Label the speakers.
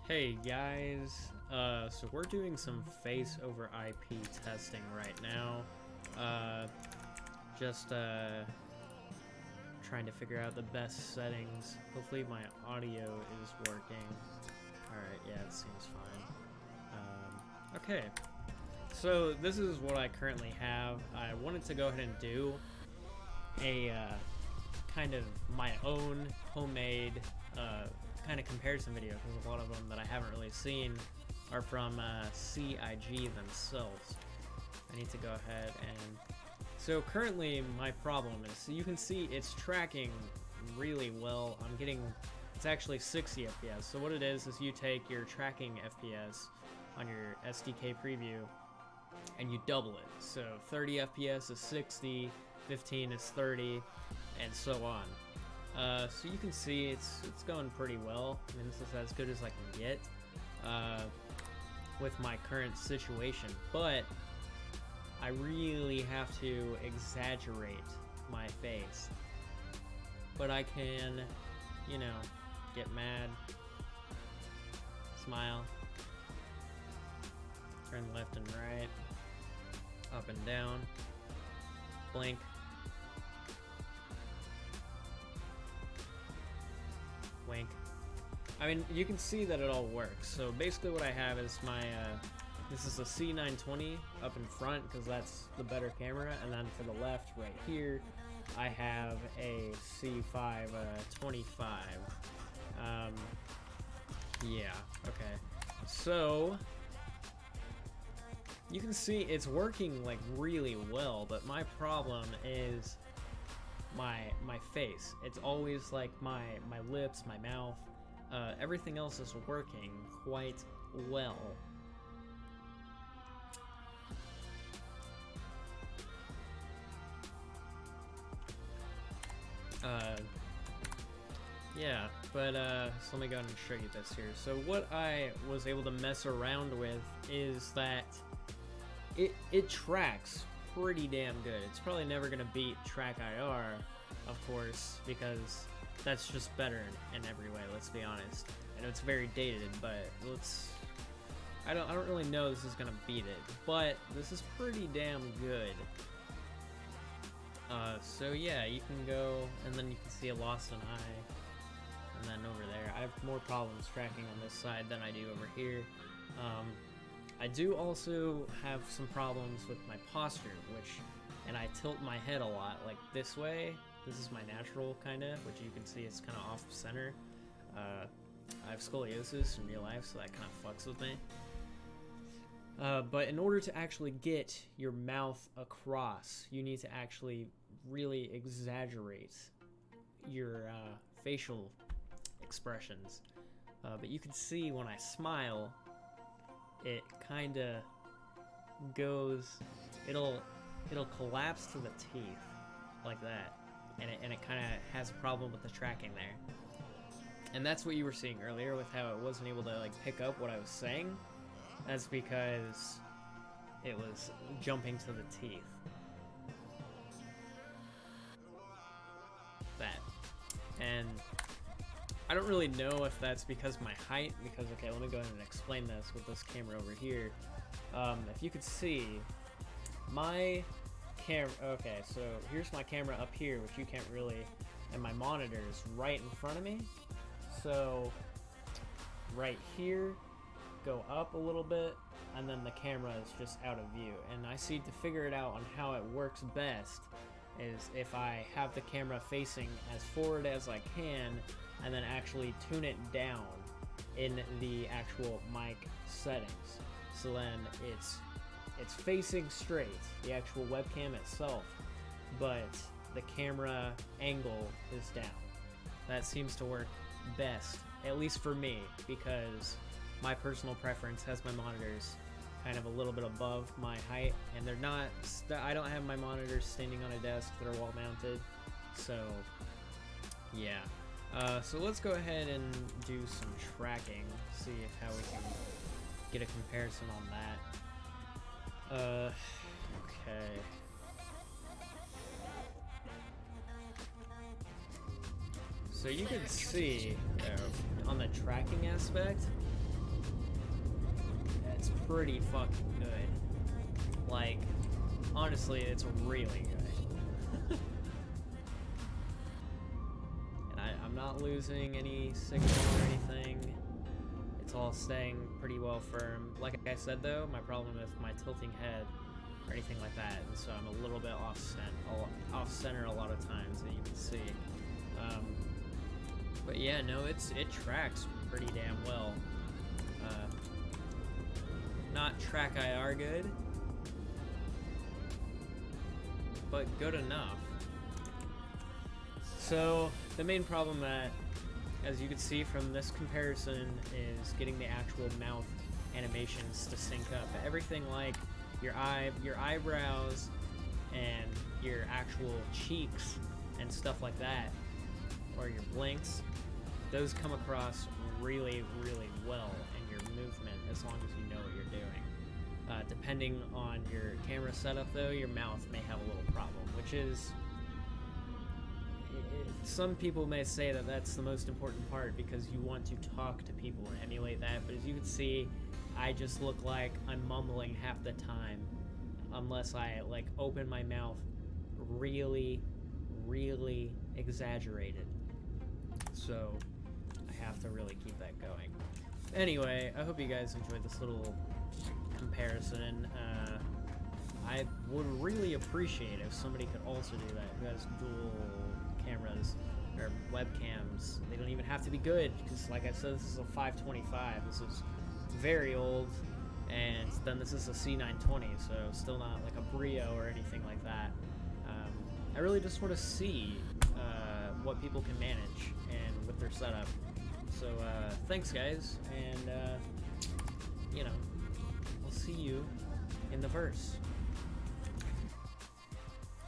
Speaker 1: Hey guys, so we're doing some face over IP testing right now. Just trying to figure out the best settings. Hopefully my audio is working. Alright, yeah, it seems fine. Okay, so this is what I currently have. I wanted to go ahead and do a kind of my own homemade kind of comparison video, because a lot of them that I haven't really seen are from CIG themselves. I need to go ahead and... So currently my problem is, so you can see it's tracking really well. I'm getting, it's actually 60 FPS. So what it is you take your tracking FPS on your SDK preview and you double it. So 30 FPS is 60, 15 is 30, and so on. So you can see it's going pretty well. I mean, this is as good as I can get with my current situation, but I really have to exaggerate my face. But I can, you know, get mad, smile, turn left and right, up and down, blink. Wink. I mean, you can see that it all works. So basically what I have is my, this is a C920 up in front because that's the better camera, and then for the left right here, I have a C525. Yeah, okay. So, you can see it's working like really well, but my problem is my face. It's always like my lips, my mouth, everything else is working quite well. Yeah, but so let me go ahead and show you this here. So what I was able to mess around with is that it tracks pretty damn good. It's probably never gonna beat Track IR, of course, because that's just better in every way, let's be honest. And it's very dated, but I don't really know this is gonna beat it, but this is pretty damn good. So yeah, you can go, and then you can see a lost an eye, and then over there. I have more problems tracking on this side than I do over here. I do also have some problems with my posture, and I tilt my head a lot, like this way. This is my natural, kind of, which you can see it's kind of off center. I have scoliosis in real life, so that kind of fucks with me. But in order to actually get your mouth across, you need to actually really exaggerate your facial expressions. But you can see when I smile, it kind of goes, it'll collapse to the teeth like that, and it kind of has a problem with the tracking there. And that's what you were seeing earlier with how it wasn't able to like pick up what I was saying. That's because it was jumping to the teeth. That. And I don't really know if that's because of my height, because, okay, let me go ahead and explain this with this camera over here. If you could see, my camera, okay, so here's my camera up here, which you can't really, and my monitor is right in front of me. So, right here, go up a little bit, and then the camera is just out of view. And I see, to figure it out on how it works best is if I have the camera facing as forward as I can, and then actually tune it down in the actual mic settings. So then it's facing straight, the actual webcam itself, but the camera angle is down. That seems to work best, at least for me, because my personal preference has my monitors kind of a little bit above my height, and they're not, I don't have my monitors standing on a desk that are wall mounted, so yeah. So let's go ahead and do some tracking, see how we can get a comparison on that. Okay. So you can see on the tracking aspect, it's pretty fucking good. Like, honestly, it's really good. And I'm not losing any signal or anything. It's all staying pretty well firm. Like I said though, my problem with my tilting head or anything like that, and so I'm a little bit off center a lot of times, that you can see. But yeah, no, it tracks pretty damn well. Not track IR good, but good enough. So the main problem that, as you can see from this comparison, is getting the actual mouth animations to sync up. Everything like your eyebrows and your actual cheeks and stuff like that, or your blinks, those come across really, really well in your movement as long as you know what you're doing. Depending on your camera setup though, your mouth may have a little problem, which is, some people may say that that's the most important part because you want to talk to people and emulate that, but as you can see, I just look like I'm mumbling half the time unless I like open my mouth really, really exaggerated. So I have to really keep that going. Anyway, I hope you guys enjoyed this little comparison. I would really appreciate if somebody could also do that, who has dual cameras or webcams. They don't even have to be good, because like I said, this is a 525. This is very old, and then this is a C920, so still not like a Brio or anything like that. I really just want to see what people can manage and with their setup. So thanks guys, and you know, we'll see you in the verse.